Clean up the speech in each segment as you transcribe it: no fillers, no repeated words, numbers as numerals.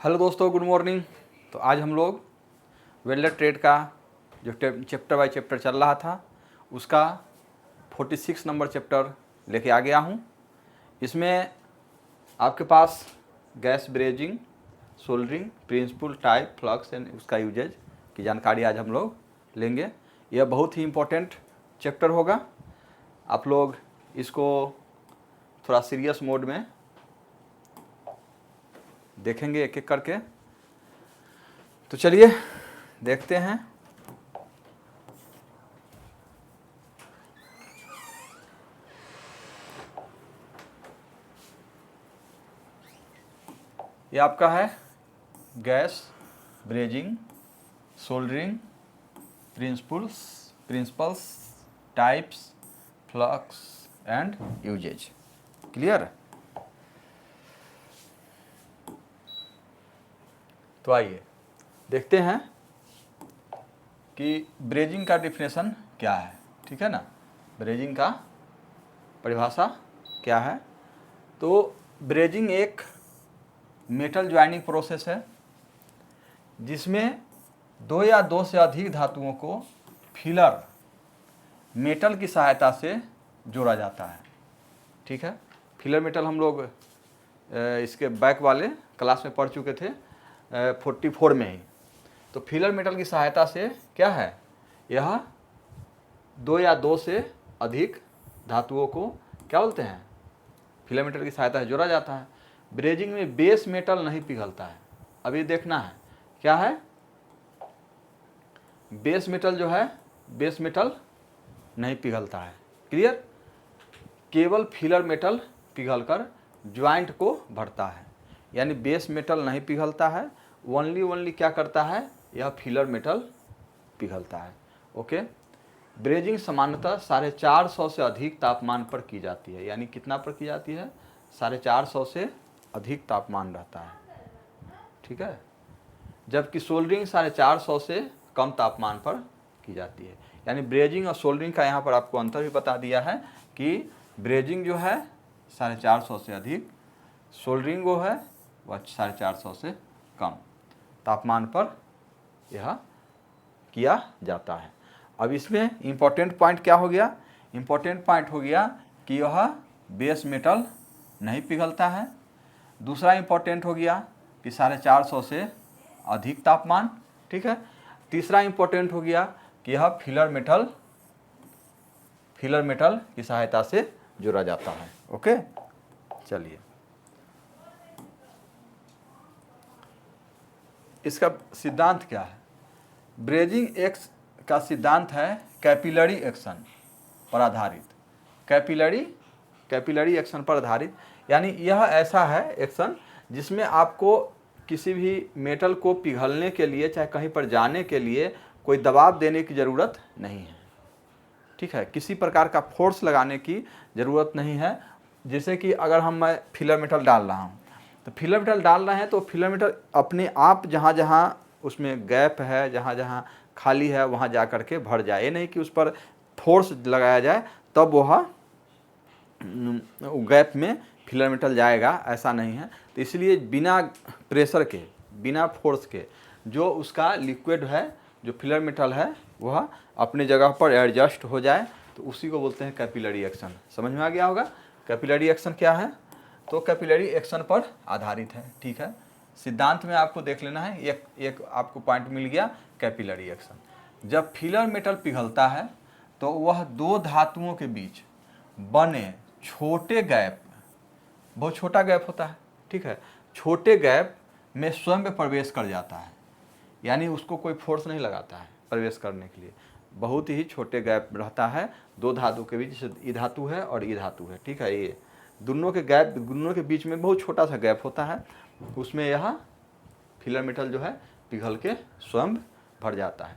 Hello दोस्तों, good morning. तो आज हम लोग वेल्डर ट्रेड का जो चैप्टर बाय चैप्टर चल रहा था उसका 46 नंबर चैप्टर लेके आ गया हूँ। इसमें आपके पास gas brazing, soldering, principle, type, flux and उसका यूजेज की जानकारी आज हम लोग लेंगे। यह बहुत ही इम्पोर्टेंट चैप्टर होगा। आप लोग इसको थोड़ा सीरियस मोड में देखेंगे एक एक करके। तो चलिए देखते हैं। ये आपका है gas brazing, soldering, principles, types, flux and usages. Clear? तो आइए देखते हैं कि ब्रेजिंग का डिफिनेशन क्या है। ठीक है ना, ब्रेजिंग का परिभाषा क्या है। तो ब्रेजिंग एक मेटल ज्वाइनिंग प्रोसेस है जिसमें दो या दो से अधिक धातुओं को फिलर मेटल की सहायता से जोड़ा जाता है। ठीक है, फिलर मेटल हम लोग इसके बैक वाले क्लास में पढ़ चुके थे 44 में ही। तो फिलर मेटल की सहायता से क्या है, यह दो या दो से अधिक धातुओं को क्या बोलते हैं, फिलर मेटल की सहायता से जोड़ा जाता है। ब्रेजिंग में बेस मेटल नहीं पिघलता है। अभी देखना है क्या है, बेस मेटल जो है, बेस मेटल नहीं पिघलता है। क्लियर? केवल फिलर मेटल पिघलकर ज्वाइंट को भरता है, यानी बेस मेटल नहीं पिघलता है। ओनली क्या करता है, यह फिलर मेटल पिघलता है। ओके। ब्रेजिंग सामान्यतः 450 से अधिक तापमान पर की जाती है। यानी कितना पर की जाती है, 450 से अधिक तापमान रहता है। ठीक है, जबकि सोल्डरिंग 450 से कम तापमान पर की जाती है। यानी ब्रेजिंग और सोल्डरिंग का यहाँ पर आपको अंतर भी बता दिया है कि ब्रेजिंग जो है 450 से अधिक, सोल्डरिंग वो है वह 450 से कम तापमान पर यह किया जाता है। अब इसमें इम्पोर्टेंट पॉइंट क्या हो गया, इम्पोर्टेंट पॉइंट हो गया कि यह बेस मेटल नहीं पिघलता है। दूसरा इम्पोर्टेंट हो गया कि 450 से अधिक तापमान। ठीक है। तीसरा इम्पोर्टेंट हो गया कि यह फिलर मेटल की सहायता से जोड़ा जाता है। ओके, चलिए इसका सिद्धांत क्या है। ब्रेजिंग एक्स का सिद्धांत है कैपिलरी एक्शन पर आधारित। कैपिलरी एक्शन पर आधारित, यानी यह ऐसा है एक्शन जिसमें आपको किसी भी मेटल को पिघलने के लिए, चाहे कहीं पर जाने के लिए कोई दबाव देने की ज़रूरत नहीं है। ठीक है, किसी प्रकार का फोर्स लगाने की ज़रूरत नहीं है। जैसे कि अगर मैं फिलर मेटल डाल रहा हूँ, तो फिलर मेटल डाल रहे हैं तो फिलर मेटल अपने आप जहाँ जहाँ उसमें गैप है, जहाँ जहाँ खाली है, वहाँ जा कर के भर जाए। ये नहीं कि उस पर फोर्स लगाया जाए तब वह गैप में फिलर मेटल जाएगा, ऐसा नहीं है। तो इसलिए बिना प्रेशर के, बिना फोर्स के जो उसका लिक्विड है, जो फिलर मेटल है, वह अपने जगह पर एडजस्ट हो जाए, तो उसी को बोलते हैं कैपिलरी एक्शन। समझ में आ गया होगा कैपिलरी एक्शन क्या है। तो कैपिलरी एक्शन पर आधारित है। ठीक है, सिद्धांत में आपको देख लेना है। एक आपको पॉइंट मिल गया, कैपिलरी एक्शन। जब फिलर मेटल पिघलता है तो वह दो धातुओं के बीच बने छोटे गैप, बहुत छोटा गैप होता है, ठीक है, छोटे गैप में स्वयं प्रवेश कर जाता है। यानी उसको कोई फोर्स नहीं लगाता है प्रवेश करने के लिए। बहुत ही छोटे गैप रहता है दो धातु के बीच, जैसे ई धातु है और ई धातु है। ठीक है, ये दोनों के बीच में बहुत छोटा सा गैप होता है। उसमें यह फिलर मेटल जो है पिघल के स्वयं भर जाता है।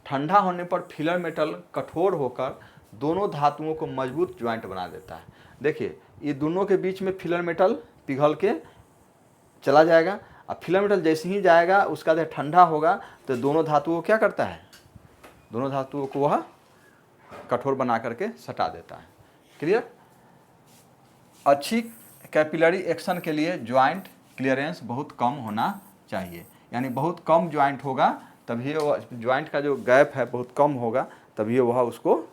ठंडा होने पर फिलर मेटल कठोर होकर दोनों धातुओं को मजबूत ज्वाइंट बना देता है। देखिए, ये दोनों के बीच में फिलर मेटल पिघल के चला जाएगा। अब फिलर मेटल जैसे ही जाएगा उसका जब ठंडा होगा तो दोनों धातुओं को क्या करता है, दोनों धातुओं को वह कठोर बना करके सटा देता है। क्लियर? अच्छी कैपिलरी एक्शन के लिए ज्वाइंट क्लियरेंस बहुत कम होना चाहिए, यानी बहुत कम ज्वाइंट होगा तभी वो ज्वाइंट का जो गैप है बहुत कम होगा तभी वह उसको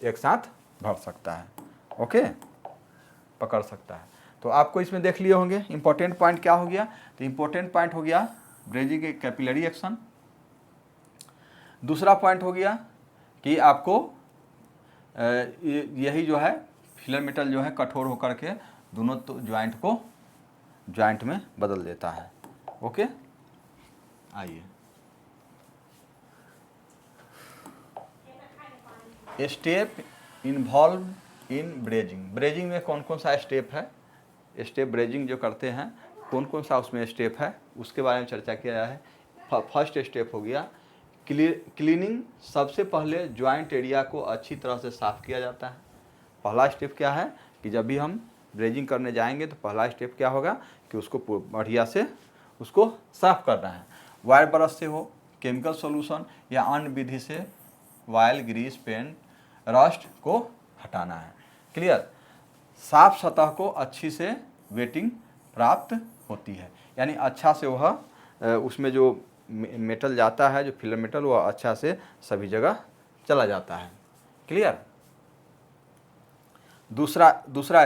एक साथ भर सकता है, ओके, पकड़ सकता है। तो आपको इसमें देख लिए होंगे इंपॉर्टेंट पॉइंट क्या हो गया। तो इंपॉर्टेंट पॉइंट हो गया ब्रेजिंग के कैपिलरी एक्शन। दूसरा पॉइंट हो गया कि आपको यही जो है फिलर मेटल जो है कठोर होकर के दोनों तो ज्वाइंट को ज्वाइंट में बदल देता है, ओके। आइए step involve in brazing. Brazing में कौन कौन सा स्टेप है, स्टेप ब्रेजिंग जो करते हैं कौन कौन सा उसमें स्टेप है उसके बारे में चर्चा किया है। फर्स्ट स्टेप हो गया क्लीनिंग। सबसे पहले ज्वाइंट एरिया को अच्छी तरह से साफ़ किया जाता है। पहला स्टेप क्या है कि जब भी हम ब्रेजिंग करने जाएंगे तो पहला स्टेप क्या होगा कि उसको बढ़िया से उसको साफ़ करना है। वायर ब्रश से हो, केमिकल सॉल्यूशन या अन्य विधि से ऑयल, ग्रीस, पेंट, रस्ट को हटाना है। क्लियर। साफ सतह को अच्छी से वेटिंग प्राप्त होती है, यानी अच्छा से वह उसमें जो मेटल जाता है, जो फिलर मेटल, वह अच्छा से सभी जगह चला जाता है। क्लियर। दूसरा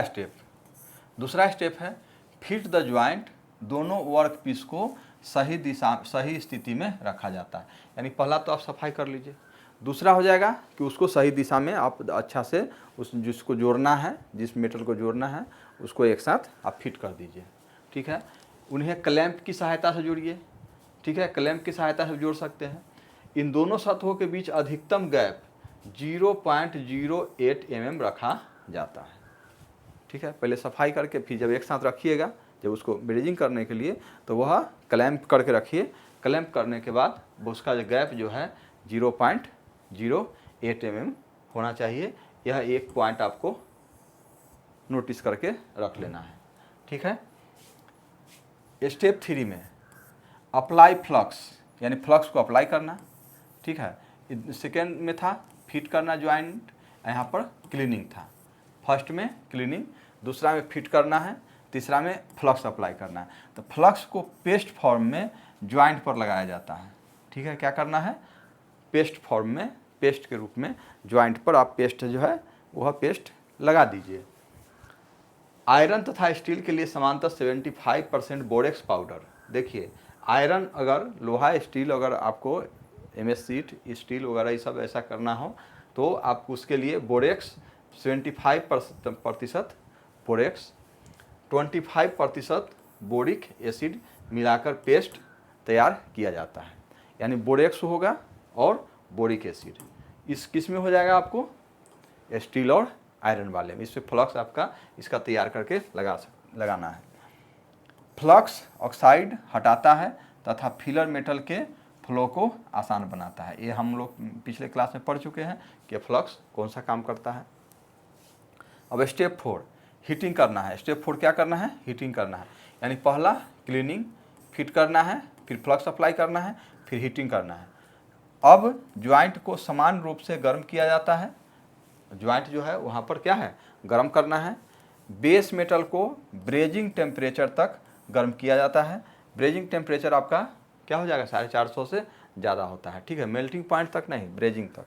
स्टेप है फिट द ज्वाइंट। दोनों वर्क पीस को सही स्थिति में रखा जाता है, यानी पहला तो आप सफाई कर लीजिए। दूसरा हो जाएगा कि उसको सही दिशा में आप अच्छा से उस जिसको जोड़ना है, जिस मेटल को जोड़ना है उसको एक साथ आप फिट कर दीजिए। ठीक है। उन्हें क्लैंप की सहायता से जोड़िए। ठीक है, क्लैंप की सहायता से जोड़ सकते हैं। इन दोनों सतहों के बीच अधिकतम गैप 0.08 mm रखा जाता है। ठीक है, पहले सफाई करके फिर जब एक साथ रखिएगा, जब उसको ब्रेजिंग करने के लिए, तो वह क्लैंप करके रखिए। क्लैंप करने के बाद उसका जो गैप जो है 0.08 mm होना चाहिए। यह एक पॉइंट आपको नोटिस करके रख लेना है। ठीक है। स्टेप 3 में अप्लाई फ्लक्स, यानी फ्लक्स को अप्लाई करना। ठीक है। सेकेंड में था फिट करना ज्वाइंट, यहाँ पर क्लीनिंग था। फर्स्ट में क्लीनिंग, दूसरा में फिट करना है, तीसरा में फ्लक्स अप्लाई करना है। तो फ्लक्स को पेस्ट फॉर्म में ज्वाइंट पर लगाया जाता है। ठीक है, क्या करना है, पेस्ट फॉर्म में, पेस्ट के रूप में ज्वाइंट पर आप पेस्ट जो है वह पेस्ट लगा दीजिए। आयरन तथा स्टील के लिए समांतर 75% बोरेक्स पाउडर। देखिए आयरन, अगर लोहा, स्टील, अगर आपको MS शीट, स्टील वगैरह ये सब ऐसा करना हो तो आप उसके लिए बोरेक्स 75% बोरेक्स, 25% बोरिक एसिड मिलाकर पेस्ट तैयार किया जाता है। यानी बोरेक्स होगा और बोरिक एसिड, इस किस में हो जाएगा आपको, स्टील और आयरन वाले में। इस पर फ्लक्स आपका इसका तैयार करके लगाना है। फ्लक्स ऑक्साइड हटाता है तथा फिलर मेटल के फ्लो को आसान बनाता है। ये हम लोग पिछले क्लास में पढ़ चुके हैं कि फ्लक्स कौन सा काम करता है। अब स्टेप 4 हीटिंग करना है। स्टेप 4 क्या करना है, हीटिंग करना है। यानी पहला क्लीनिंग, फिट करना है, फिर फ्लक्स अप्लाई करना है, फिर हीटिंग करना है। अब ज्वाइंट को समान रूप से गर्म किया जाता है। ज्वाइंट जो है वहाँ पर क्या है, गर्म करना है। बेस मेटल को ब्रेजिंग टेम्परेचर तक गर्म किया जाता है। ब्रेजिंग टेम्परेचर आपका क्या हो जाएगा, 450 से ज़्यादा होता है। ठीक है, मेल्टिंग पॉइंट तक नहीं, ब्रेजिंग तक।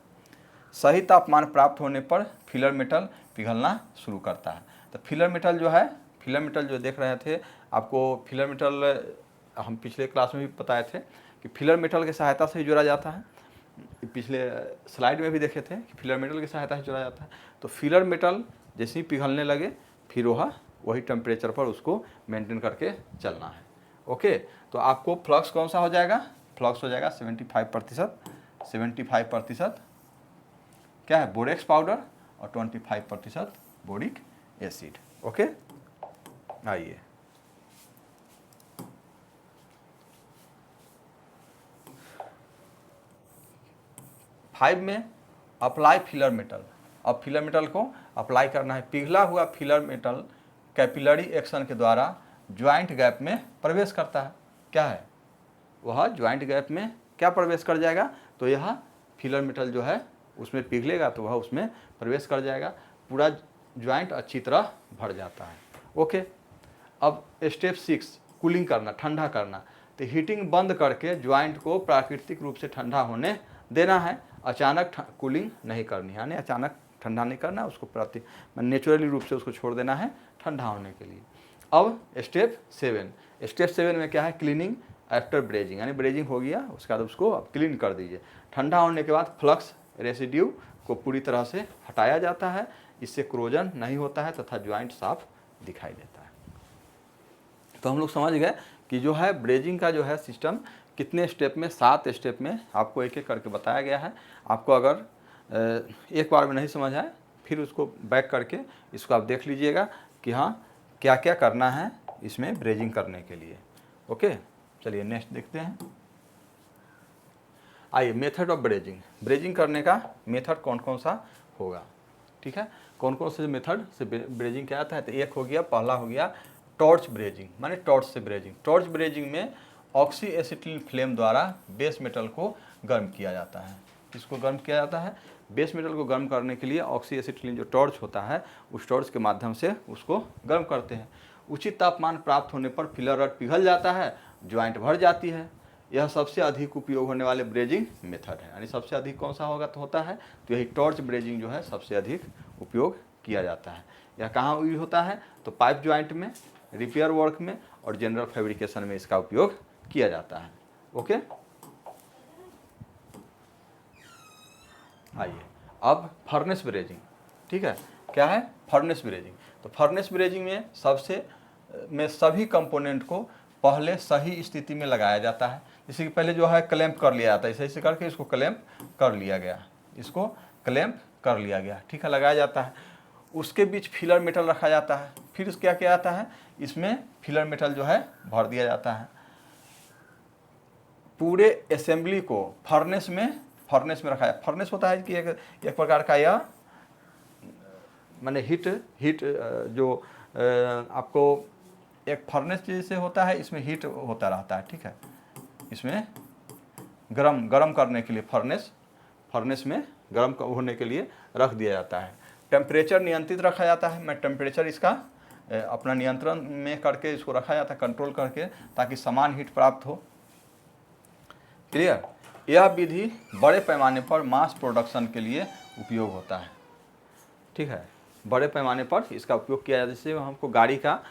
सही तापमान प्राप्त होने पर फिलर मेटल पिघलना शुरू करता है। तो फिलर मेटल जो है, फिलर मेटल जो देख रहे थे आपको, फिलर मेटल हम पिछले क्लास में भी बताए थे कि फिलर मेटल की सहायता से ही जोड़ा जाता है। पिछले स्लाइड में भी देखे थे कि फिलर मेटल की सहायता से जोड़ा जाता है। तो फिलर मेटल जैसे ही पिघलने लगे फिर वही टेम्परेचर पर उसको मेंटेन करके चलना है। ओके, तो आपको फ्लक्स कौन सा हो जाएगा, फ्लक्स हो जाएगा 75% क्या है, बोरेक्स पाउडर, और 25% बोरिक एसिड। ओके, आइए फाइव में अप्लाई फिलर मेटल। अब फिलर मेटल को अप्लाई करना है। पिघला हुआ फिलर मेटल कैपिलरी एक्शन के द्वारा ज्वाइंट गैप में प्रवेश करता है। क्या है, वह ज्वाइंट गैप में क्या प्रवेश कर जाएगा, तो यह फिलर मेटल जो है उसमें पिघलेगा तो वह उसमें प्रवेश कर जाएगा, पूरा ज्वाइंट अच्छी तरह भर जाता है। ओके, अब स्टेप 6 कूलिंग करना, ठंडा करना। तो हीटिंग बंद करके ज्वाइंट को प्राकृतिक रूप से ठंडा होने देना है, अचानक कूलिंग नहीं करनी है, यानी अचानक ठंडा नहीं करना, उसको नेचुरली रूप से उसको छोड़ देना है ठंडा होने के लिए। अब स्टेप 7 में क्या है, क्लीनिंग आफ्टर ब्रेजिंग, यानी ब्रेजिंग हो गया उसके बाद उसको अब क्लीन कर दीजिए। ठंडा होने के बाद फ्लक्स रेसिड्यू को पूरी तरह से हटाया जाता है, इससे क्रोजन नहीं होता है तथा ज्वाइंट साफ दिखाई देता है। तो हम लोग समझ गए कि जो है ब्रेजिंग का जो है सिस्टम कितने स्टेप में, 7 स्टेप में आपको एक एक करके बताया गया है। आपको अगर एक बार में नहीं समझ आए फिर उसको बैक करके इसको आप देख लीजिएगा कि हाँ क्या क्या करना है इसमें ब्रेजिंग करने के लिए। ओके, चलिए नेक्स्ट देखते हैं। आइए मेथड ऑफ ब्रेजिंग, ब्रेजिंग करने का मेथड कौन कौन सा होगा, ठीक है। कौन कौन से मेथड से ब्रेजिंग क्या आता है, तो एक हो गया, पहला हो गया टॉर्च ब्रेजिंग, माने टॉर्च से ब्रेजिंग। टॉर्च ब्रेजिंग में ऑक्सी एसिटिलीन फ्लेम द्वारा बेस मेटल को गर्म किया जाता है। किसको गर्म किया जाता है, बेस मेटल को गर्म करने के लिए ऑक्सी एसिटिलीन जो टॉर्च होता है उस टॉर्च के माध्यम से उसको गर्म करते हैं। उचित तापमान प्राप्त होने पर फिलर रड पिघल जाता है, ज्वाइंट भर जाती है। यह सबसे अधिक उपयोग होने वाले ब्रेजिंग मेथड है, यानी सबसे अधिक कौन सा होगा तो होता है तो यही टॉर्च ब्रेजिंग जो है सबसे अधिक उपयोग किया जाता है। यह कहाँ यूज होता है, तो पाइप ज्वाइंट में, रिपेयर वर्क में और जनरल फैब्रिकेशन में इसका उपयोग किया जाता है। ओके, आइए अब फर्नेस ब्रेजिंग, ठीक है। क्या है फर्नेस ब्रेजिंग, तो फर्नेस ब्रेजिंग में सभी कंपोनेंट को पहले सही स्थिति में लगाया जाता है। जैसे कि पहले जो है क्लैंप कर लिया जाता है, ऐसे ऐसे करके इसको क्लैंप कर लिया गया, इसको क्लैंप कर लिया गया, ठीक है, लगाया जाता है। उसके बीच फिलर मेटल रखा जाता है, फिर क्या किया जाता है, इसमें फिलर मेटल जो है भर दिया जाता है। पूरे असेंबली को फर्नेस में रखा है। फर्नेस होता है कि एक प्रकार का यह माने हीट जो आपको एक फर्नेस जैसे होता है, इसमें हीट होता रहता है, ठीक है। इसमें गरम करने के लिए फर्नेस में गरम होने के लिए रख दिया जाता है। टेम्परेचर नियंत्रित रखा जाता है, मैं टेम्परेचर इसका अपना नियंत्रण में करके इसको रखा जाता है, कंट्रोल करके, ताकि समान हीट प्राप्त हो। क्लियर। यह विधि बड़े पैमाने पर मास प्रोडक्शन के लिए उपयोग होता है, ठीक है। बड़े पैमाने पर इसका उपयोग किया जाता है, जिससे हमको गाड़ी का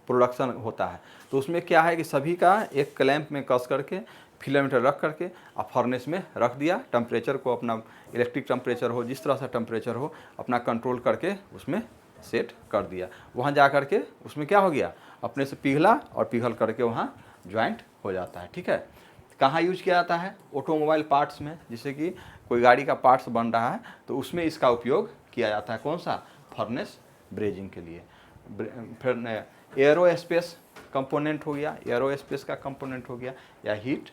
प्रोडक्शन होता है। तो उसमें क्या है कि सभी का एक क्लैंप में कस करके फिलामेंट रख करके आप फर्नेस में रख दिया, टेम्परेचर को अपना इलेक्ट्रिक टेम्परेचर हो, जिस तरह से टेम्परेचर हो अपना कंट्रोल करके उसमें सेट कर दिया। वहाँ जा करके उसमें क्या हो गया, अपने से पिघला और पिघल करके वहाँ ज्वाइंट हो जाता है, ठीक है। कहाँ यूज किया जाता है, ऑटोमोबाइल पार्ट्स में, जैसे कि कोई गाड़ी का पार्ट्स बन रहा है तो उसमें इसका उपयोग किया जाता है। कौन सा, फर्नेस ब्रेजिंग के लिए। फिर एरोस्पेस कंपोनेंट हो गया, एरोस्पेस का कंपोनेंट हो गया, या हीट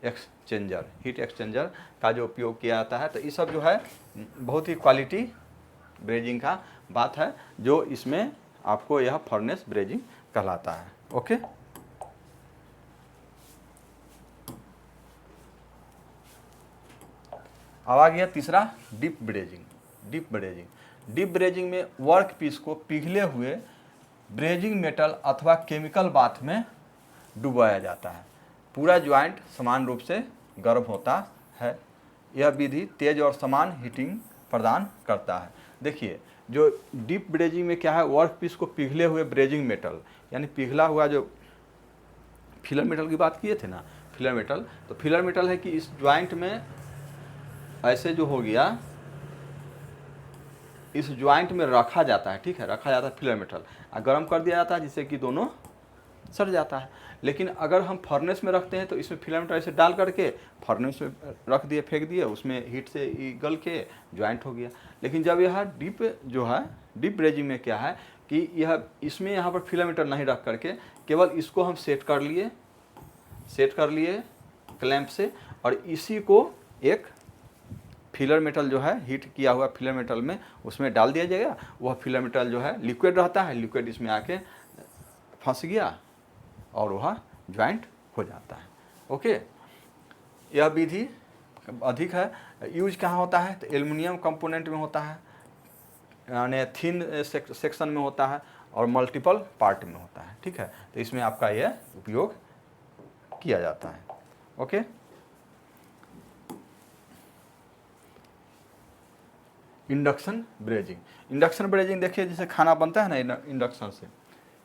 एक्सचेंजर का जो उपयोग किया जाता है। तो ये सब जो है बहुत ही क्वालिटी ब्रेजिंग का बात है, जो इसमें आपको यह फर्नेस ब्रेजिंग कहलाता है। ओके, अब आ गया तीसरा डीप ब्रेजिंग में वर्क पीस को पिघले हुए ब्रेजिंग मेटल अथवा केमिकल बाथ में डुबाया जाता है। पूरा ज्वाइंट समान रूप से गर्म होता है। यह विधि तेज और समान हीटिंग प्रदान करता है। देखिए जो डीप ब्रेजिंग में क्या है, वर्क पीस को पिघले हुए ब्रेजिंग मेटल, यानी पिघला हुआ जो फिलर मेटल की बात किए थे ना, फिलर मेटल, तो फिलर मेटल है कि इस ज्वाइंट में ऐसे जो हो गया, इस ज्वाइंट में रखा जाता है, ठीक है, रखा जाता है फिलर मेटल, गर्म कर दिया जाता है जिससे कि दोनों सड़ जाता है। लेकिन अगर हम फर्नेस में रखते हैं तो इसमें फिलर मेटल ऐसे डाल करके फर्नेस में रख दिए, फेंक दिए, उसमें हीट से गल के ज्वाइंट हो गया। लेकिन जब यह डीप ब्रेजिंग में क्या है कि यह इसमें यहाँ पर फिलर मेटल नहीं रख करके केवल इसको हम सेट कर लिए क्लैंप से, और इसी को एक फिलर मेटल जो है हीट किया हुआ फिलर मेटल में उसमें डाल दिया जाएगा। वह फिलर मेटल जो है लिक्विड रहता है, लिक्विड इसमें आके फंस गया और वह ज्वाइंट हो जाता है। ओके, यह विधि अधिक है। यूज कहाँ होता है, तो एल्युमिनियम कंपोनेंट में होता है, यानी थिन सेक्शन में होता है, और मल्टीपल पार्ट में होता है, ठीक है। तो इसमें आपका यह उपयोग किया जाता है। Okay, induction brazing. Induction brazing देखिए, जैसे खाना बनता है ना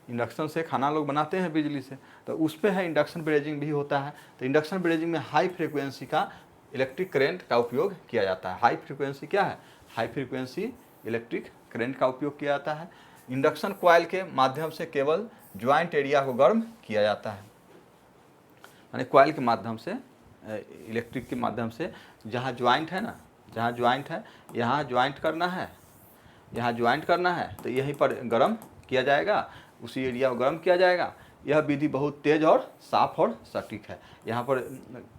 इंडक्शन से खाना लोग बनाते हैं बिजली से, तो उस पर है इंडक्शन ब्रेजिंग भी होता है। तो इंडक्शन ब्रेजिंग में हाई फ्रीक्वेंसी का इलेक्ट्रिक करंट का उपयोग किया जाता है। हाई फ्रीक्वेंसी क्या है? हाई फ्रीक्वेंसी इलेक्ट्रिक करंट का उपयोग किया जाता है। इंडक्शन कॉइल के माध्यम से केवल ज्वाइंट एरिया को गर्म किया जाता है, यानी कॉइल के माध्यम से, इलेक्ट्रिक के माध्यम से जहाँ ज्वाइंट है ना, जहाँ ज्वाइंट है, यहाँ ज्वाइंट करना है, यहाँ ज्वाइंट करना है, तो यहीं पर गर्म किया जाएगा, उसी एरिया को गर्म किया जाएगा। यह विधि बहुत तेज़ और साफ और सटीक है। यहाँ पर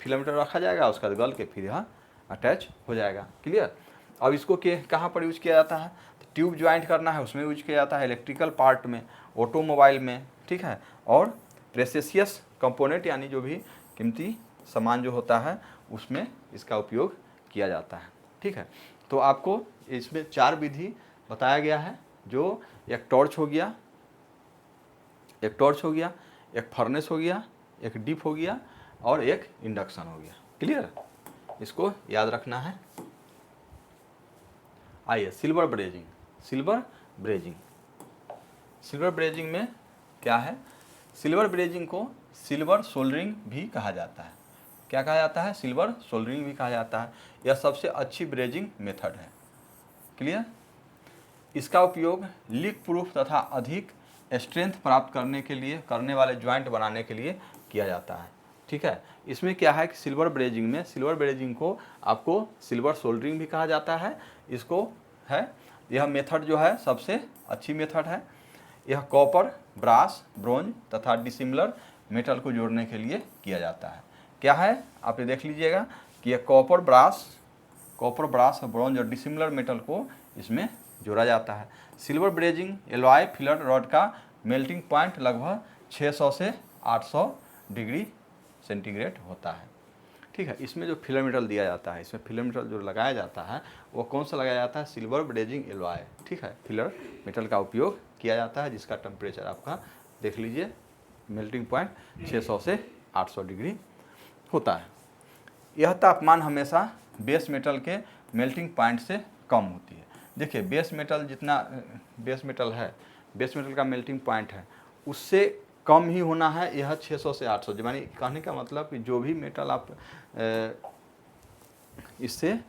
फिलामेंटर रखा जाएगा, उसका गल के फिर यहाँ अटैच हो जाएगा। क्लियर? अब इसको कहाँ पर यूज किया जाता है? तो ट्यूब ज्वाइंट करना है उसमें यूज किया जाता है, इलेक्ट्रिकल पार्ट में, ऑटोमोबाइल में, ठीक है। और प्रेसियस कंपोनेंट यानी जो भी कीमती सामान जो होता है उसमें इसका उपयोग किया जाता है, ठीक है। तो आपको इसमें 4 विधि बताया गया है, जो एक टॉर्च हो गया, एक फर्नेस हो गया, एक डीप हो गया और एक इंडक्शन हो गया। क्लियर? इसको याद रखना है। आइए सिल्वर ब्रेजिंग। सिल्वर ब्रेजिंग में क्या है? सिल्वर ब्रेजिंग को सिल्वर सोल्डरिंग भी कहा जाता है। क्या कहा जाता है? सिल्वर सोल्डरिंग भी कहा जाता है। यह सबसे अच्छी ब्रेजिंग मेथड है। क्लियर? इसका उपयोग लीक प्रूफ तथा अधिक स्ट्रेंथ प्राप्त करने वाले ज्वाइंट बनाने के लिए किया जाता है, ठीक है। इसमें क्या है कि सिल्वर ब्रेजिंग को आपको सिल्वर सोल्डरिंग भी कहा जाता है। इसको है, यह मेथड जो है सबसे अच्छी मेथड है। यह कॉपर, ब्रास, ब्रोंज तथा डिसिमिलर मेटल को जोड़ने के लिए किया जाता है। क्या है? आप ये देख लीजिएगा कि यह कॉपर, ब्रास और ब्रोंज और डिसिमिलर मेटल को इसमें जोड़ा जाता है। Silver brazing alloy filler rod का मेल्टिंग पॉइंट लगभग 600 से 800 डिग्री सेंटीग्रेड होता है, ठीक है। इसमें जो फिलर मेटल दिया जाता है, इसमें फिलर मेटल जो लगाया जाता है वो कौन सा लगाया जाता है? सिल्वर ब्रेजिंग एलॉय, ठीक है। फिलर मेटल का उपयोग किया जाता है, जिसका टेम्परेचर आपका देख लीजिए, मेल्टिंग पॉइंट 600 से 800 डिग्री होता है। यह तापमान हमेशा बेस मेटल के मेल्टिंग पॉइंट से कम होती है। देखिए बेस मेटल का मेल्टिंग पॉइंट है उससे कम ही होना है यह 600 से 800। यानी कहने का मतलब कि जो भी मेटल आप इससे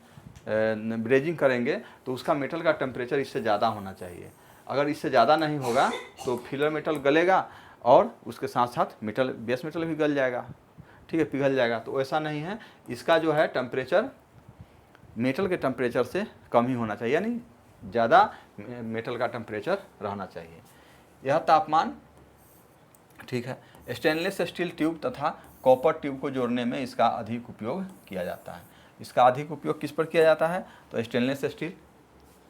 ब्रेजिंग करेंगे तो उसका मेटल का टेम्परेचर इससे ज़्यादा होना चाहिए। अगर इससे ज़्यादा नहीं होगा तो फिलर मेटल गलेगा और उसके साथ साथ बेस मेटल भी गल जाएगा, ठीक है, पिघल जाएगा। तो ऐसा नहीं है, इसका जो है टेम्परेचर मेटल के टेम्परेचर से कम ही होना चाहिए, यानी ज़्यादा मेटल का टेम्परेचर रहना चाहिए। यह तापमान, ठीक है। स्टेनलेस स्टील ट्यूब तथा कॉपर ट्यूब को जोड़ने में इसका अधिक उपयोग किया जाता है। इसका अधिक उपयोग किस पर किया जाता है? तो स्टेनलेस स्टील,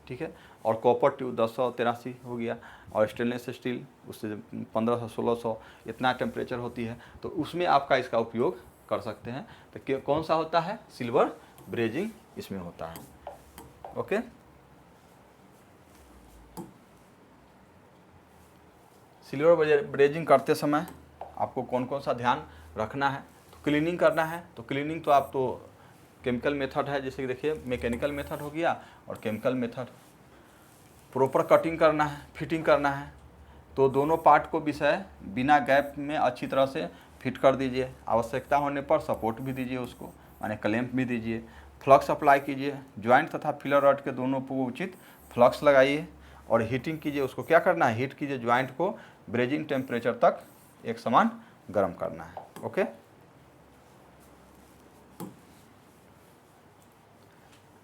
ठीक है, और कॉपर ट्यूब 1083 हो गया, और स्टेनलेस स्टील उससे 1500-1600 इतना टेम्परेचर होती है, तो उसमें आपका इसका उपयोग कर सकते हैं। तो कौन सा होता है? सिल्वर ब्रेजिंग इसमें होता है। ओके, सिल्वर ब्रेजिंग करते समय आपको कौन कौन सा ध्यान रखना है? तो क्लीनिंग करना है। तो क्लीनिंग तो आप तो केमिकल मेथड है, जैसे कि देखिए मैकेनिकल मेथड हो गया और केमिकल मेथड। प्रॉपर कटिंग करना है, फिटिंग करना है, तो दोनों पार्ट को विषय बिना गैप में अच्छी तरह से फिट कर दीजिए। आवश्यकता होने पर सपोर्ट भी दीजिए, उसको माने क्लैंप भी दीजिए। फ्लक्स अप्लाई कीजिए, ज्वाइंट तथा फिलर रॉड के दोनों को उचित फ्लक्स लगाइए और हीटिंग कीजिए। उसको क्या करना है? हीट कीजिए ज्वाइंट को, ब्रेजिंग टेम्परेचर तक एक समान गर्म करना है। ओके,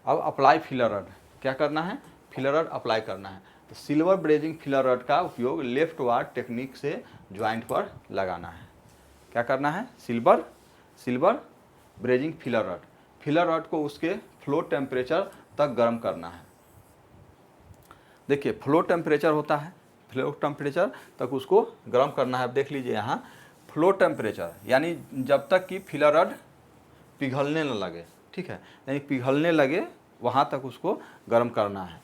अब अप्लाई फिलर रॉड। क्या करना है? फिलर रॉड अप्लाई करना है। तो सिल्वर ब्रेजिंग फिलर रॉड का उपयोग लेफ्ट वार्ड टेक्निक से ज्वाइंट पर लगाना है। क्या करना है? सिल्वर ब्रेजिंग फिलर रॉड को उसके फ्लो टेम्परेचर तक गर्म करना है। देखिए फ्लो टेम्परेचर होता है, फ्लो टेम्परेचर तक उसको गर्म करना है। अब देख लीजिए यहाँ फ्लो टेम्परेचर, यानी जब तक कि फिलर रॉड पिघलने न लगे, ठीक है, यानी पिघलने लगे वहाँ तक उसको गर्म करना है।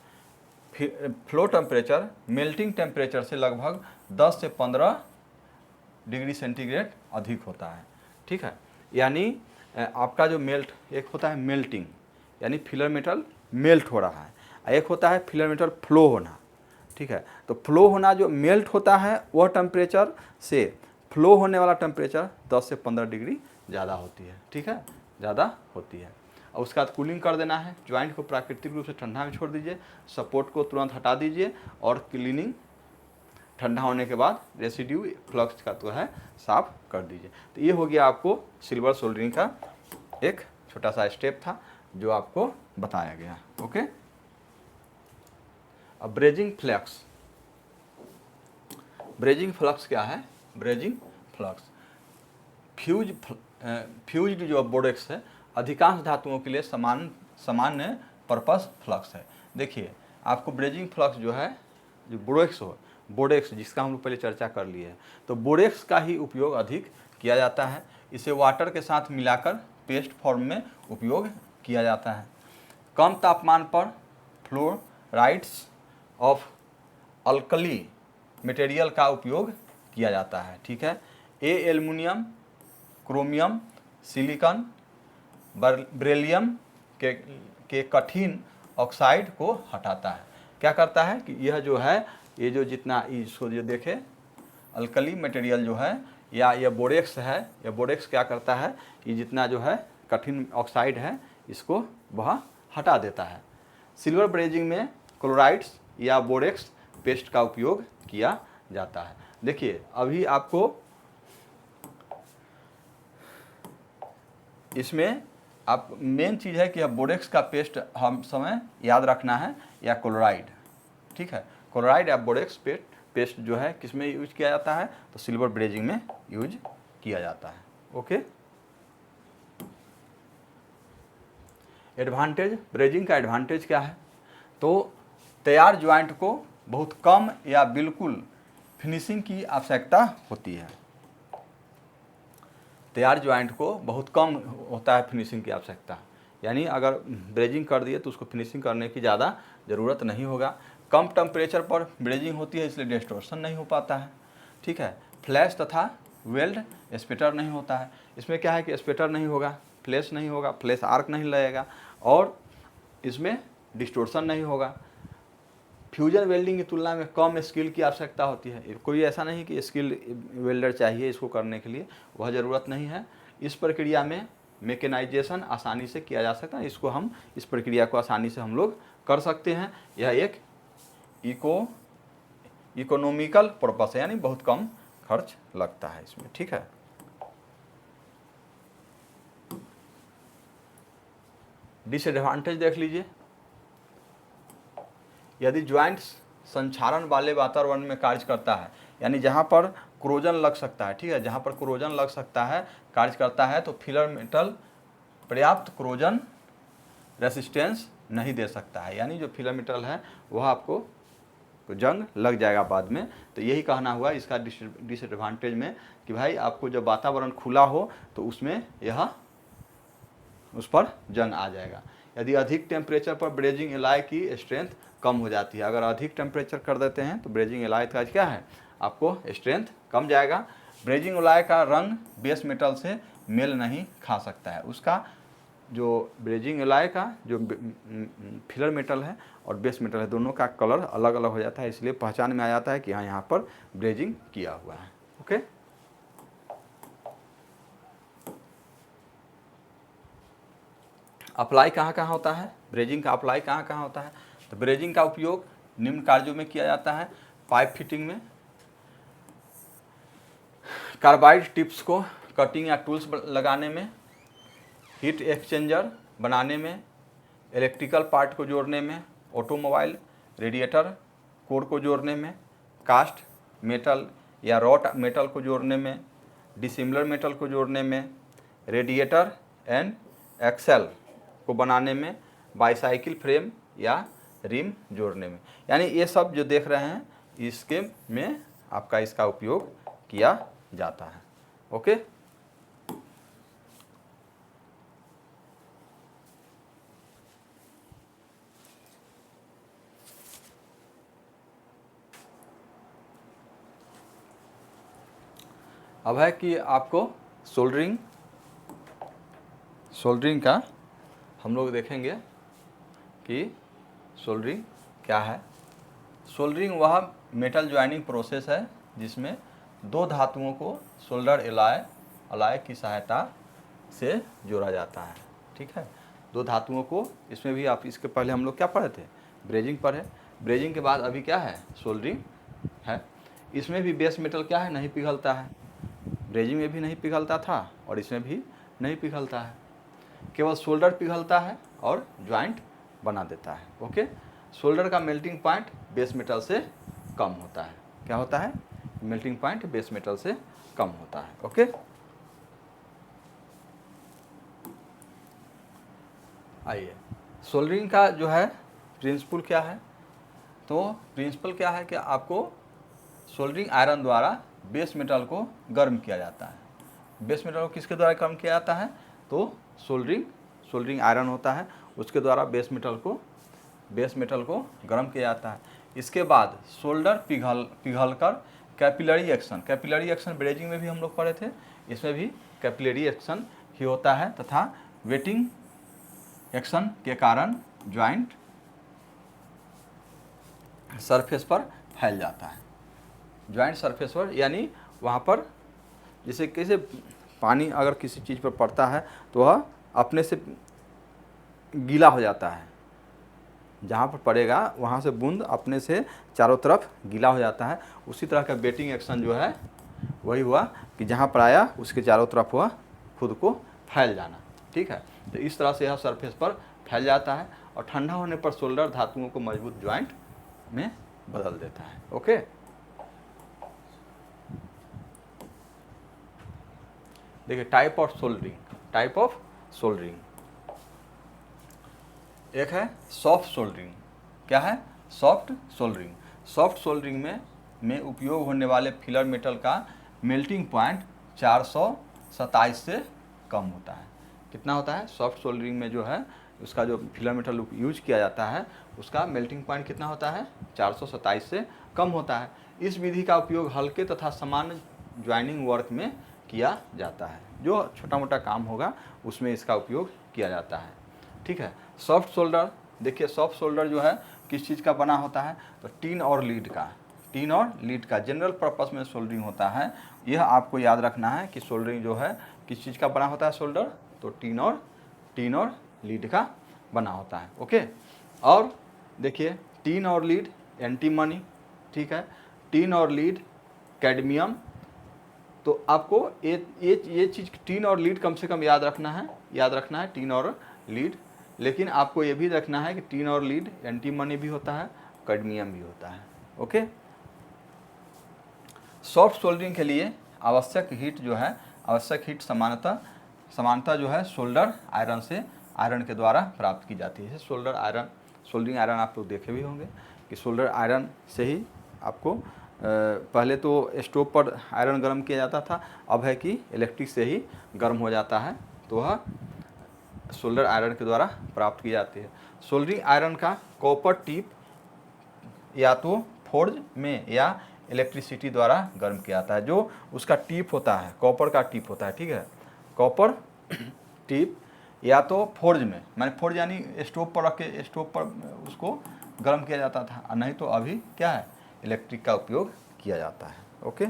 फ्लो टेम्परेचर मेल्टिंग टेम्परेचर से लगभग 10 से 15 डिग्री सेंटीग्रेड अधिक होता है। ठीक है, यानी आपका जो मेल्ट, एक होता है मेल्टिंग यानी फिलर मेटल मेल्ट हो रहा है, एक होता है फिलर मेटल फ्लो होना। ठीक है, तो फ्लो होना जो मेल्ट होता है वह टेम्परेचर से फ्लो होने वाला टेम्परेचर 10 से 15 डिग्री ज़्यादा होती है। ठीक है, ज़्यादा होती है। और उसके बाद कूलिंग कर देना है, ज्वाइंट को प्राकृतिक रूप से ठंडा में छोड़ दीजिए, सपोर्ट को तुरंत हटा दीजिए और क्लीनिंग ठंडा होने के बाद रेसिड्यू फ्लक्स का तो है साफ कर दीजिए। तो ये हो गया आपको सिल्वर सोल्डरिंग का एक छोटा सा स्टेप था जो आपको बताया गया। ओके, अब ब्रेजिंग फ्लक्स। ब्रेजिंग फ्लक्स क्या है? ब्रेजिंग फ्लक्स फ्यूज्ड जो बोरेक्स है अधिकांश धातुओं के लिए सामान्य पर्पस फ्लक्स है। देखिए आपको ब्रेजिंग फ्लक्स जो है, जो बोरेक्स जिसका हम लोग पहले चर्चा कर लिए हैं, तो बोरेक्स का ही उपयोग अधिक किया जाता है। इसे वाटर के साथ मिलाकर पेस्ट फॉर्म में उपयोग किया जाता है। कम तापमान पर फ्लोराइड्स ऑफ अल्कली मटेरियल का उपयोग किया जाता है। ठीक है, एल्युमिनियम, क्रोमियम, सिलिकॉन, बेरिलियम के कठिन ऑक्साइड को हटाता है। क्या करता है कि यह जो है, ये जो जितना इसको जो देखे अल्कली मटेरियल जो है या ये बोरेक्स है, ये बोरेक्स क्या करता है, ये जितना जो है कठिन ऑक्साइड है इसको वह हटा देता है। सिल्वर ब्रेजिंग में क्लोराइड्स या बोरेक्स पेस्ट का उपयोग किया जाता है। देखिए अभी आपको इसमें आप मेन चीज़ है कि अब बोरेक्स का पेस्ट हम समय याद रखना है या क्लोराइड। ठीक है, क्लोराइड या बोरेक्स पेस्ट जो है किस में यूज किया जाता है, तो सिल्वर ब्रेजिंग में यूज किया जाता है। ओके, एडवांटेज, ब्रेजिंग का एडवांटेज क्या है, तो तैयार ज्वाइंट को बहुत कम या बिल्कुल फिनिशिंग की आवश्यकता होती है। तैयार ज्वाइंट को बहुत कम होता है फिनिशिंग की आवश्यकता, यानी अगर ब्रेजिंग कर दिए तो उसको फिनिशिंग करने की ज़्यादा ज़रूरत नहीं होगा। कम टेम्परेचर पर ब्रेजिंग होती है इसलिए डिस्टॉर्शन नहीं हो पाता है। ठीक है, फ्लैश तथा वेल्ड स्पेटर नहीं होता है। इसमें क्या है कि स्पेटर नहीं होगा, फ्लैश नहीं होगा, फ्लैश आर्क नहीं लगेगा और इसमें डिस्टॉर्शन नहीं होगा। फ्यूजन वेल्डिंग की तुलना में कम स्किल की आवश्यकता होती है। कोई ऐसा नहीं कि स्किल वेल्डर चाहिए इसको करने के लिए, वह ज़रूरत नहीं है। इस प्रक्रिया में मैकेनाइजेशन आसानी से किया जा सकता है, इसको हम इस प्रक्रिया को आसानी से हम लोग कर सकते हैं। यह एक इकोनॉमिकल पर्पस है, यानी बहुत कम खर्च लगता है इसमें। ठीक है, डिसएडवांटेज देख लीजिए। यदि ज्वाइंट संक्षारण वाले वातावरण में कार्य करता है, यानी जहाँ पर क्रोजन लग सकता है, ठीक है, जहाँ पर क्रोजन लग सकता है, कार्य करता है, तो फिलर मेटल पर्याप्त क्रोजन रेसिस्टेंस नहीं दे सकता है, यानी जो फिलर मेटल है वह आपको जंग लग जाएगा बाद में। तो यही कहना हुआ इसका डिसएडवांटेज में कि भाई आपको जब वातावरण खुला हो तो उसमें यह उस पर जंग आ जाएगा। यदि अधिक टेम्परेचर पर ब्रेजिंग एलाय की स्ट्रेंथ कम हो जाती है। अगर अधिक टेम्परेचर कर देते हैं तो ब्रेजिंग एलाय का क्या है, आपको स्ट्रेंथ कम जाएगा। ब्रेजिंग एलाय का रंग बेस मेटल से मेल नहीं खा सकता है। उसका जो ब्रेजिंग एलाय का जो फिलर मेटल है और बेस मेटल है, दोनों का कलर अलग अलग हो जाता है, इसलिए पहचान में आ जाता है कि हाँ यहाँ पर ब्रेजिंग किया हुआ है। ओके, अप्लाई कहाँ कहाँ होता है, ब्रेजिंग का अप्लाई कहाँ कहाँ होता है, तो ब्रेजिंग का उपयोग निम्न कार्यों में किया जाता है। पाइप फिटिंग में, कार्बाइड टिप्स को कटिंग या टूल्स लगाने में, हीट एक्सचेंजर बनाने में, इलेक्ट्रिकल पार्ट को जोड़ने में, ऑटोमोबाइल रेडिएटर कोर को जोड़ने में, कास्ट मेटल या रॉट मेटल को जोड़ने में, डिसिमिलर मेटल को जोड़ने में, रेडिएटर एंड एक्सेल को बनाने में, बाईसाइकिल फ्रेम या रिम जोड़ने में। यानी ये सब जो देख रहे हैं इसके में आपका इसका उपयोग किया जाता है। ओके, अब है कि आपको सोल्डरिंग का हम लोग देखेंगे कि सोल्डरिंग क्या है। सोल्डरिंग वह मेटल ज्वाइनिंग प्रोसेस है जिसमें दो धातुओं को सोल्डर एलॉय की सहायता से जोड़ा जाता है। ठीक है, दो धातुओं को, इसमें भी आप इसके पहले हम लोग क्या पढ़े थे, ब्रेजिंग पढ़े। ब्रेजिंग के बाद अभी क्या है, सोल्डरिंग है। इसमें भी बेस मेटल क्या है, नहीं पिघलता है। ब्रेजिंग में भी नहीं पिघलता था और इसमें भी नहीं पिघलता है, केवल सोल्डर पिघलता है और ज्वाइंट बना देता है। ओके, सोल्डर का मेल्टिंग पॉइंट बेस मेटल से कम होता है। क्या होता है, मेल्टिंग पॉइंट बेस मेटल से कम होता है। ओके, आइए सोल्डरिंग का जो है प्रिंसिपल क्या है। तो प्रिंसिपल क्या है कि आपको सोल्डरिंग आयरन द्वारा बेस मेटल को गर्म किया जाता है। बेस मेटल को किसके द्वारा गर्म किया जाता है, तो सोल्डरिंग आयरन होता है, उसके द्वारा बेस मेटल को गर्म किया जाता है। इसके बाद सोल्डर पिघलकर कैपिलरी एक्शन ब्रेजिंग में भी हम लोग पढ़े थे, इसमें भी कैपिलरी एक्शन ही होता है तथा वेटिंग एक्शन के कारण ज्वाइंट सरफेस पर फैल जाता है। ज्वाइंट सरफेस पर यानी वहाँ पर जैसे कैसे पानी अगर किसी चीज़ पर पड़ता है तो वह अपने से गीला हो जाता है, जहाँ पर पड़ेगा वहाँ से बूंद अपने से चारों तरफ गीला हो जाता है। उसी तरह का वेटिंग एक्शन जो है वही हुआ कि जहाँ पर आया उसके चारों तरफ हुआ खुद को फैल जाना। ठीक है, तो इस तरह से यह सरफेस पर फैल जाता है और ठंडा होने पर सोल्डर धातुओं को मजबूत ज्वाइंट में बदल देता है। ओके, देखिए टाइप ऑफ सोल्डरिंग एक है सॉफ्ट सोल्डरिंग। क्या है, सॉफ्ट सोल्डरिंग में उपयोग होने वाले फिलर मेटल का मेल्टिंग पॉइंट 427 से कम होता है। कितना होता है, सॉफ्ट सोल्डरिंग में जो है उसका जो फिलर मेटल यूज किया जाता है उसका मेल्टिंग पॉइंट कितना होता है, 427 से कम होता है। इस विधि का उपयोग हल्के तथा सामान्य ज्वाइनिंग वर्क में किया जाता है, जो छोटा मोटा काम होगा उसमें इसका उपयोग किया जाता है। ठीक है, सॉफ्ट सोल्डर, देखिए सॉफ्ट सोल्डर जो है किस चीज़ का बना होता है, तो टीन और लीड का जनरल पर्पस में सोल्डरिंग होता है। यह आपको याद रखना है कि सोल्डरिंग जो है किस चीज़ का बना होता है सोल्डर, तो टीन और लीड का बना होता है। ओके, और देखिए टीन और लीड एंटीमनी, ठीक है, टीन और लीड कैडमियम। तो आपको ये चीज़ टीन और लीड कम से कम याद रखना है टीन और लीड। लेकिन आपको ये भी रखना है कि टीन और लीड एंटीमनी भी होता है, कैडमियम भी होता है। ओके, सॉफ्ट सोल्डरिंग के लिए आवश्यक हीट समानता जो है सोल्डर आयरन के द्वारा प्राप्त की जाती है। सोल्डरिंग आयरन आप लोग देखे भी होंगे कि सोल्डर आयरन से ही आपको पहले तो स्टोव पर आयरन गर्म किया जाता था, अब है कि इलेक्ट्रिक से ही गर्म हो जाता है, तो वह सोल्डर आयरन के द्वारा प्राप्त की जाती है। सोल्डरिंग आयरन का कॉपर टिप या तो फोर्ज में या इलेक्ट्रिसिटी द्वारा गर्म किया जाता है। जो उसका टिप होता है, कॉपर का टिप होता है, ठीक है, कॉपर टिप या तो फोर्ज में, माने फोर्ज यानी स्टोव पर रख के स्टोव पर उसको गर्म किया जाता था, नहीं तो अभी क्या है, इलेक्ट्रिक का उपयोग किया जाता है। Okay,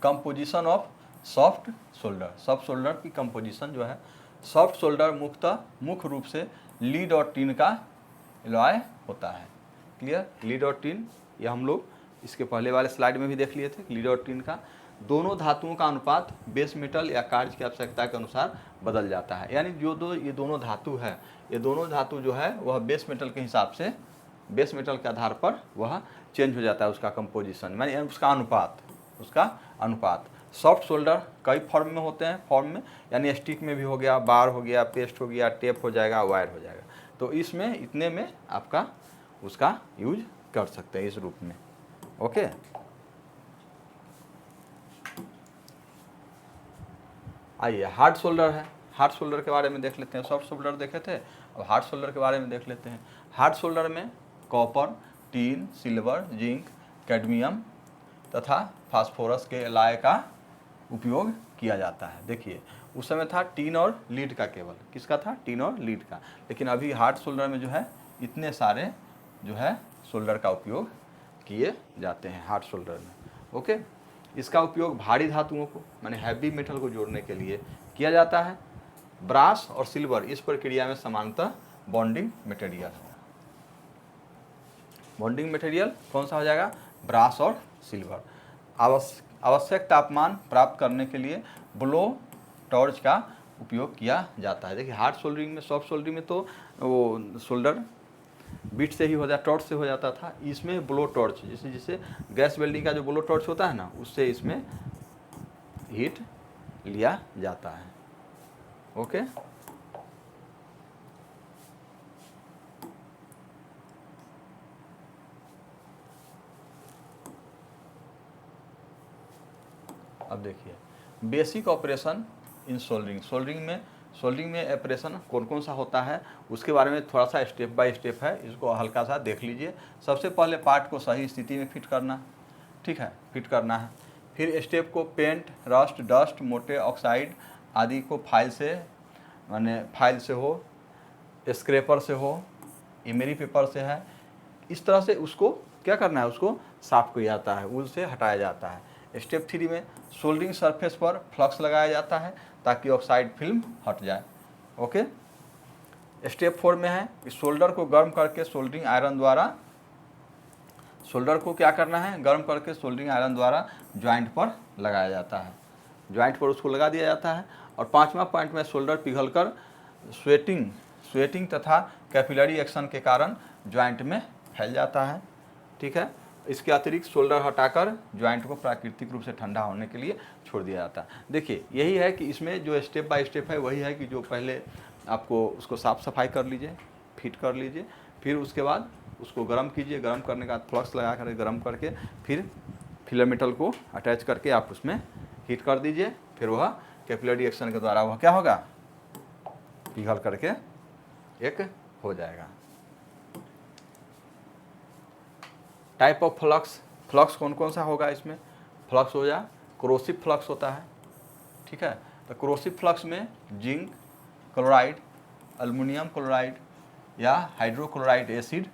composition of soft solder की कंपोजिशन जो है, सॉफ्ट सोल्डर मुख्य रूप से लीड और टिन का एलॉय होता है। क्लियर, लीड और टिन, ये हम लोग इसके पहले वाले स्लाइड में भी देख लिए थे। लीड और टिन का दोनों धातुओं का अनुपात बेस मेटल या कार्य की आवश्यकता के अनुसार बदल जाता है। यानी ये दोनों धातु है, ये दोनों धातु जो है वह बेस मेटल के हिसाब से, बेस मेटल के आधार पर वह चेंज हो जाता है उसका कंपोजिशन, मानी उसका अनुपात। सॉफ्ट सोल्डर कई फॉर्म में होते हैं, यानी स्टिक में भी हो गया, बार हो गया, पेस्ट हो गया, टेप हो जाएगा, वायर हो जाएगा। तो इसमें इतने में आपका उसका यूज कर सकते हैं इस रूप में। ओके, आइए हार्ड सोल्डर है, हार्ड सोल्डर के बारे में देख लेते हैं। सॉफ्ट सोल्डर देखे थे, अब हार्ड सोल्डर के बारे में देख लेते हैं। हार्ड सोल्डर में copper, tin, silver, zinc, cadmium तथा फास्फोरस के एलॉय का उपयोग किया जाता है। देखिए उस समय था टीन और लीड का, केवल किसका था, टीन और लीड का, लेकिन अभी हार्ड सोल्डर में जो है इतने सारे जो है सोल्डर का उपयोग किए जाते हैं हार्ड सोल्डर में। ओके, इसका उपयोग भारी धातुओं को माने हैवी मेटल को जोड़ने के लिए किया जाता है। ब्रास और सिल्वर इस प्रक्रिया में समानतः बॉन्डिंग मटेरियल है। बॉन्डिंग मटेरियल कौन सा हो जाएगा, ब्रास और सिल्वर। आवश्यक तापमान प्राप्त करने के लिए ब्लो टॉर्च का उपयोग किया जाता है। देखिए हार्ड सोल्डरिंग में, सॉफ्ट सोल्डरिंग में तो वो सोल्डर बीट से ही हो जाता, टॉर्च से हो जाता था। इसमें ब्लो टॉर्च, जैसे जैसे गैस वेल्डिंग का जो ब्लो टॉर्च होता है ना, उससे इसमें हीट लिया जाता है। ओके, अब देखिए basic operation in soldering. Soldering में ऑपरेशन कौन कौन सा होता है उसके बारे में थोड़ा सा स्टेप बाय स्टेप है, इसको हल्का सा देख लीजिए। सबसे पहले पार्ट को सही स्थिति में फिट करना, ठीक है, फिट करना है। फिर स्टेप को पेंट, रस्ट, डस्ट, मोटे ऑक्साइड आदि को फाइल से हो, स्क्रैपर से हो, इमरी पेपर से है, इस तरह से उसको क्या करना है, उसको साफ किया जाता है, उससे हटाया जाता है। स्टेप 3 में सोल्डरिंग सरफेस पर फ्लक्स लगाया जाता है ताकि ऑक्साइड फिल्म हट जाए। ओके, स्टेप 4 में है कि सोल्डर को गर्म करके सोल्डरिंग आयरन द्वारा, सोल्डर को क्या करना है, गर्म करके सोल्डरिंग आयरन द्वारा ज्वाइंट पर लगाया जाता है, ज्वाइंट पर उसको लगा दिया जाता है। और 5वां पॉइंट में सोल्डर पिघलकर स्वेटिंग तथा कैपिलरी एक्शन के कारण ज्वाइंट में फैल जाता है। ठीक है, इसके अतिरिक्त सोल्डर हटाकर ज्वाइंट को प्राकृतिक रूप से ठंडा होने के लिए छोड़ दिया जाता है। देखिए यही है कि इसमें जो स्टेप बाय स्टेप है वही है कि जो पहले आपको उसको साफ़ सफाई कर लीजिए, फिट कर लीजिए, फिर उसके बाद उसको गर्म कीजिए, गर्म करने के बाद फ्लक्स लगा कर गर्म करके फिर फिलर मेटल को अटैच करके आप उसमें हीट कर दीजिए। फिर वह कैपिलरी एक्शन के द्वारा वह क्या होगा, पिघल करके एक हो जाएगा। टाइप ऑफ फ्लक्स कौन कौन सा होगा इसमें, फ्लक्स हो जा क्रोसिव फ्लक्स होता है। ठीक है, तो क्रोसिव फ्लक्स में जिंक क्लोराइड, एल्युमिनियम क्लोराइड या हाइड्रोक्लोराइड एसिड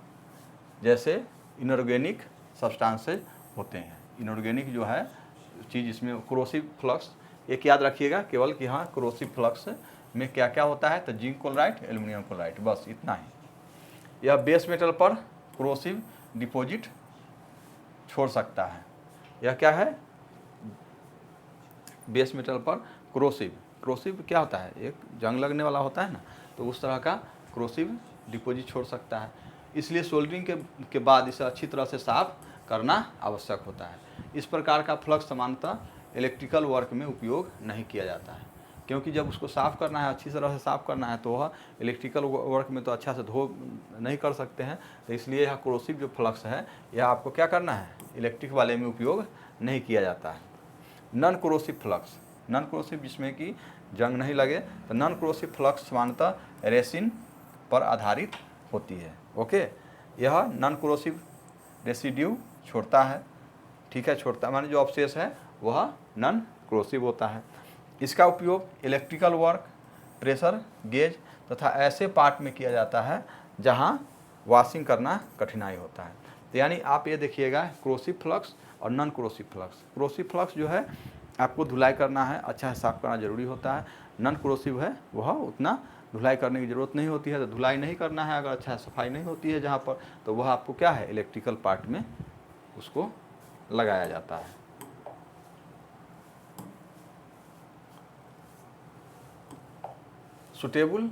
जैसे इनऑर्गेनिक सब्सटेंसेज होते हैं। इनऑर्गेनिक जो है चीज़ इसमें क्रोसिव फ्लक्स, एक याद रखिएगा केवल कि हाँ क्रोसिव फ्लक्स में क्या क्या होता है, तो जिंक क्लोराइड, एल्युमिनियम क्लोराइड, बस इतना ही। यह बेस मेटल पर क्रोसिव डिपॉजिट छोड़ सकता है। यह क्या है, बेस मेटल पर क्रोसिव क्या होता है, एक जंग लगने वाला होता है ना, तो उस तरह का क्रोसिव डिपॉजिट छोड़ सकता है। इसलिए सोल्डरिंग के बाद इसे अच्छी तरह से साफ करना आवश्यक होता है। इस प्रकार का फ्लक्स सामान्यतः इलेक्ट्रिकल वर्क में उपयोग नहीं किया जाता है, क्योंकि जब उसको साफ़ करना है, अच्छी तरह से साफ़ करना है, तो वह इलेक्ट्रिकल वर्क में तो अच्छा से धो नहीं कर सकते हैं। तो इसलिए यह क्रोसिव जो फ्लक्स है यह आपको क्या करना है, इलेक्ट्रिक वाले में उपयोग नहीं किया जाता है। Non corrosive flux, non corrosive जिसमें कि जंग नहीं लगे, तो नॉन क्रोसिव फ्लक्स सामान्यतः रेसिन पर आधारित होती है। ओके, यह नॉन क्रोसिव रेसिड्यू छोड़ता है। ठीक है, छोड़ता माने जो अवशेष है वह नॉन क्रोसिव होता है। इसका उपयोग इलेक्ट्रिकल वर्क, प्रेशर गेज तथा ऐसे पार्ट में किया जाता है जहां वॉशिंग करना कठिनाई होता है। तो यानी आप ये देखिएगा क्रोसिव फ्लक्स और non corrosive flux. Corrosive flux जो है आपको धुलाई करना है, अच्छा से साफ करना जरूरी होता है। नॉन क्रोसिव है वह उतना धुलाई करने की ज़रूरत नहीं होती है, तो धुलाई नहीं करना है अगर अच्छा सफाई नहीं होती है जहाँ पर, तो वह आपको क्या है, इलेक्ट्रिकल पार्ट में उसको लगाया जाता है। Suitable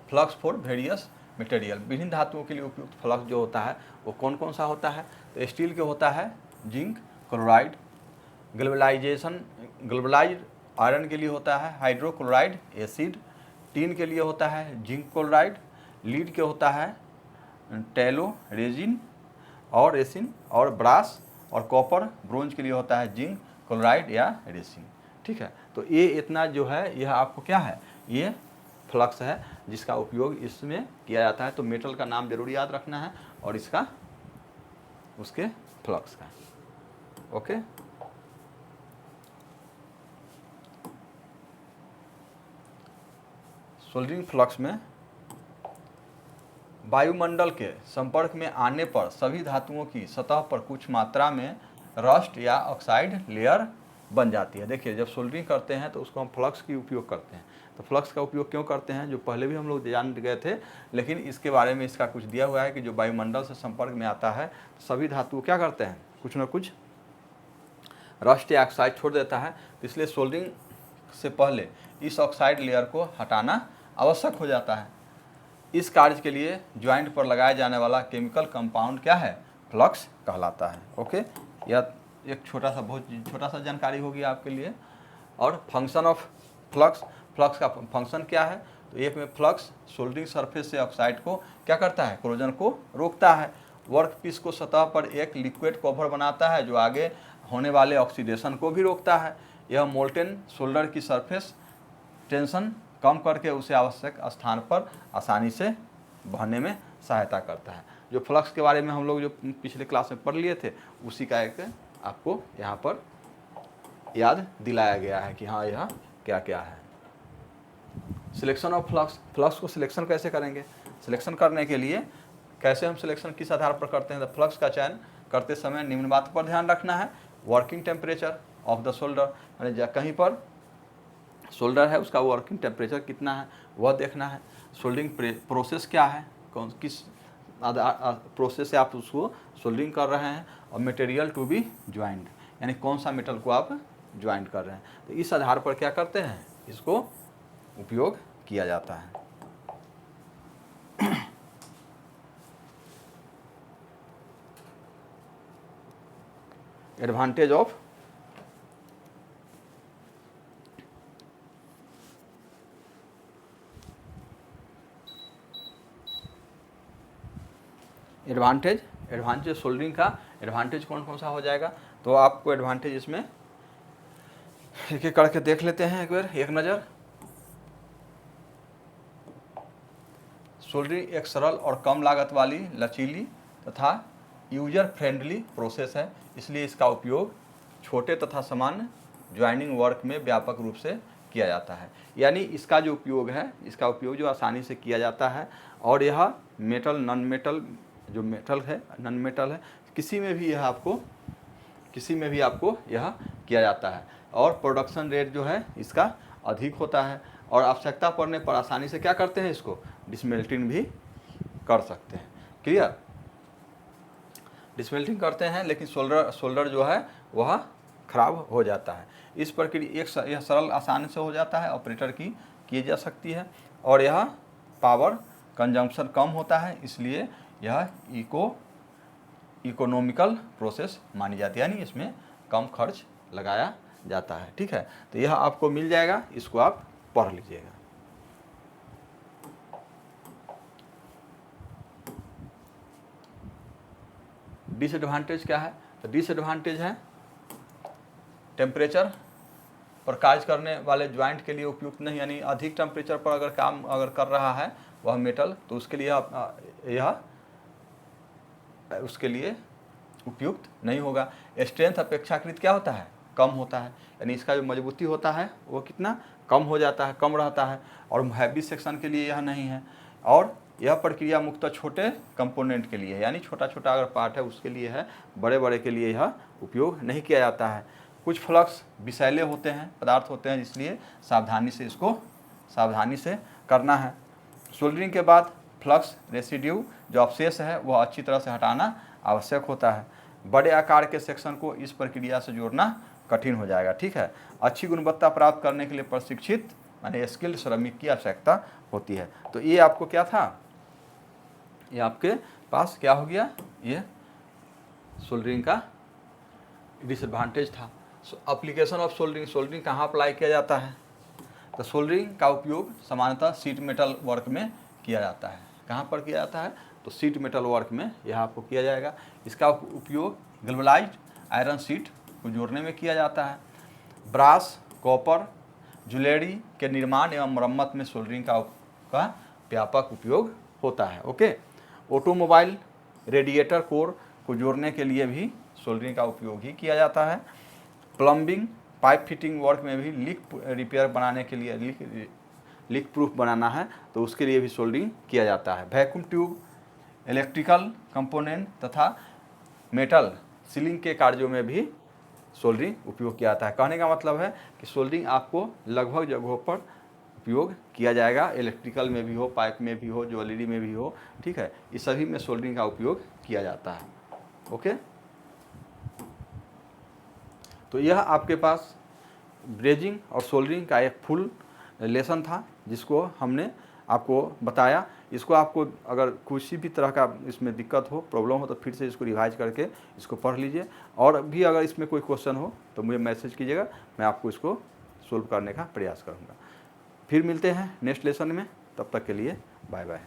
flux for various material, विभिन्न धातुओं के लिए उपयुक्त फ्लक्स जो होता है वो कौन कौन सा होता है, तो स्टील के होता है जिंक क्लोराइड, ग्लोबलाइज्ड आयरन के लिए होता है हाइड्रोक्लोराइड एसिड, टीन के लिए होता है जिंक क्लोराइड, लीड के होता है टेलो रेजिन और रेसिन, और ब्रास और कॉपर ब्रोंज के लिए होता है जिंक क्लोराइड या रेसिन। ठीक है, तो ये इतना जो है यह आपको क्या है, ये फ्लक्स है जिसका उपयोग इसमें किया जाता है। तो मेटल का नाम जरूर याद रखना है और इसका उसके फ्लक्स का। ओके, सोल्डरिंग फ्लक्स में वायुमंडल के संपर्क में आने पर सभी धातुओं की सतह पर कुछ मात्रा में रस्ट या ऑक्साइड लेयर बन जाती है। देखिए, जब सोल्डरिंग करते हैं तो उसको हम फ्लक्स की उपयोग करते हैं। तो फ्लक्स का उपयोग क्यों करते हैं, जो पहले भी हम लोग जान गए थे, लेकिन इसके बारे में इसका कुछ दिया हुआ है कि जो वायुमंडल से संपर्क में आता है तो सभी धातु क्या करते हैं, कुछ ना कुछ रस्ट या ऑक्साइड छोड़ देता है। तो इसलिए सोल्डरिंग से पहले इस ऑक्साइड लेयर को हटाना आवश्यक हो जाता है। इस कार्य के लिए ज्वाइंट पर लगाया जाने वाला केमिकल कंपाउंड क्या है, फ्लक्स कहलाता है। ओके, यह एक बहुत छोटा सा जानकारी होगी आपके लिए। और फंक्शन ऑफ फ्लक्स, फ्लक्स का फंक्शन क्या है, तो एक में फ्लक्स सोल्डरिंग सरफेस से ऑक्साइड को क्या करता है, कोरोजन को रोकता है। वर्कपीस को सतह पर एक लिक्विड कवर बनाता है जो आगे होने वाले ऑक्सीडेशन को भी रोकता है। यह मोल्टेन सोल्डर की सरफेस टेंशन कम करके उसे आवश्यक स्थान पर आसानी से बहने में सहायता करता है। जो फ्लक्स के बारे में हम लोग जो पिछले क्लास में पढ़ लिए थे, उसी का एक आपको यहाँ पर याद दिलाया गया है कि हाँ यह क्या क्या है। सिलेक्शन ऑफ फ्लक्स, फ्लक्स को सिलेक्शन कैसे करेंगे, सिलेक्शन करने के लिए कैसे हम सिलेक्शन किस आधार पर करते हैं, तो फ्लक्स का चयन करते समय निम्न बात पर ध्यान रखना है। Working temperature of the solder, यानी कहीं पर सोल्डर है उसका वर्किंग टेम्परेचर कितना है वह देखना है। सोल्डरिंग प्रोसेस क्या है, किस प्रोसेस से आप उसको सोल्डरिंग कर रहे हैं। और मटेरियल टू बी ज्वाइंट, यानी कौन सा मेटल को आप ज्वाइंट कर रहे हैं। तो इस आधार पर क्या करते हैं, इसको उपयोग किया जाता है। एडवांटेज ऑफ एडवांटेज सोल्डरिंग का एडवांटेज कौन कौन सा हो जाएगा, तो आपको एडवांटेज इसमें एक एक करके देख लेते हैं एक बार, एक नज़र। सोल्डरिंग एक सरल और कम लागत वाली, लचीली तथा यूजर फ्रेंडली प्रोसेस है, इसलिए इसका उपयोग छोटे तथा सामान्य ज्वाइनिंग वर्क में व्यापक रूप से किया जाता है। यानी इसका जो उपयोग है, इसका उपयोग जो आसानी से किया जाता है। और यह मेटल, नॉन मेटल, जो मेटल है, नॉन मेटल है, किसी में भी आपको यह किया जाता है। और प्रोडक्शन रेट जो है इसका अधिक होता है। और आवश्यकता पड़ने पर आसानी से क्या करते हैं, इसको डिसमेल्टिंग भी कर सकते हैं। क्लियर, डिसमेल्टिंग करते हैं, लेकिन सोल्डर जो है वह खराब हो जाता है। इस प्रक्रिया यह सरल आसानी से हो जाता है, ऑपरेटर की जा सकती है। और यह पावर कंजम्पशन कम होता है, इसलिए यह इकोनॉमिकल प्रोसेस मानी जाती है, यानी इसमें कम खर्च लगाया जाता है। ठीक है, तो यह आपको मिल जाएगा, इसको आप पढ़ लीजिएगा। डिसएडवांटेज क्या है, तो डिसएडवांटेज है टेम्परेचर पर कार्य करने वाले ज्वाइंट के लिए उपयुक्त नहीं, यानी अधिक टेम्परेचर पर अगर काम कर रहा है वह मेटल, तो उसके लिए उपयुक्त नहीं होगा। स्ट्रेंथ अपेक्षाकृत क्या होता है, कम होता है, यानी इसका जो मजबूती होता है वो कितना कम हो जाता है, कम रहता है। और हैवी सेक्शन के लिए यह नहीं है। और यह प्रक्रिया मुख्यतः छोटे कंपोनेंट के लिए है, यानी छोटा छोटा अगर पार्ट है उसके लिए है, बड़े बड़े के लिए यह उपयोग नहीं किया जाता है। कुछ फ्लक्स विषैले होते हैं, पदार्थ होते हैं, इसलिए सावधानी से करना है। सोल्डरिंग के बाद फ्लक्स रेसिड्यू जो अवशेष है वह अच्छी तरह से हटाना आवश्यक होता है। बड़े आकार के सेक्शन को इस प्रक्रिया से जोड़ना कठिन हो जाएगा। ठीक है, अच्छी गुणवत्ता प्राप्त करने के लिए प्रशिक्षित यानी स्किल्ड श्रमिक की आवश्यकता होती है। तो ये आपको क्या था, ये आपके पास क्या हो गया, ये सोल्डरिंग का डिसएडवांटेज था। एप्लीकेशन ऑफ सोल्डरिंग कहाँ अप्लाई किया जाता है, तो सोल्डरिंग का उपयोग सामान्यतः सीट मेटल वर्क में किया जाता है। कहाँ पर किया जाता है, तो सीट मेटल वर्क में यह आपको किया जाएगा। इसका उपयोग गैल्वेनाइज्ड आयरन सीट को जोड़ने में किया जाता है। ब्रास, कॉपर, ज्वेलरी के निर्माण एवं मरम्मत में सोल्डरिंग का का व्यापक उपयोग होता है। ओके, ऑटोमोबाइल रेडिएटर कोर को जोड़ने के लिए भी सोल्डरिंग का उपयोग ही किया जाता है। प्लम्बिंग पाइप फिटिंग वर्क में भी लीक रिपेयर बनाने के लिए लीक प्रूफ बनाना है तो उसके लिए भी सोल्डरिंग किया जाता है। वैक्यूम ट्यूब, इलेक्ट्रिकल कंपोनेंट तथा मेटल सीलिंग के कार्यों में भी सोल्डरिंग उपयोग किया जाता है। कहने का मतलब है कि सोल्डरिंग आपको लगभग जगहों पर उपयोग किया जाएगा, इलेक्ट्रिकल में भी हो, पाइप में भी हो, ज्वेलरी में भी हो, ठीक है, इस सभी में सोल्डरिंग का उपयोग किया जाता है। ओके, तो यह आपके पास ब्रेजिंग और सोल्डरिंग का एक फुल लेसन था जिसको हमने आपको बताया। इसको आपको अगर किसी भी तरह का इसमें दिक्कत हो, प्रॉब्लम हो तो फिर से इसको रिवाइज करके इसको पढ़ लीजिए, और भी अगर इसमें कोई क्वेश्चन हो तो मुझे मैसेज कीजिएगा, मैं आपको इसको सोल्व करने का प्रयास करूँगा। फिर मिलते हैं नेक्स्ट लेसन में, तब तक के लिए बाय बाय।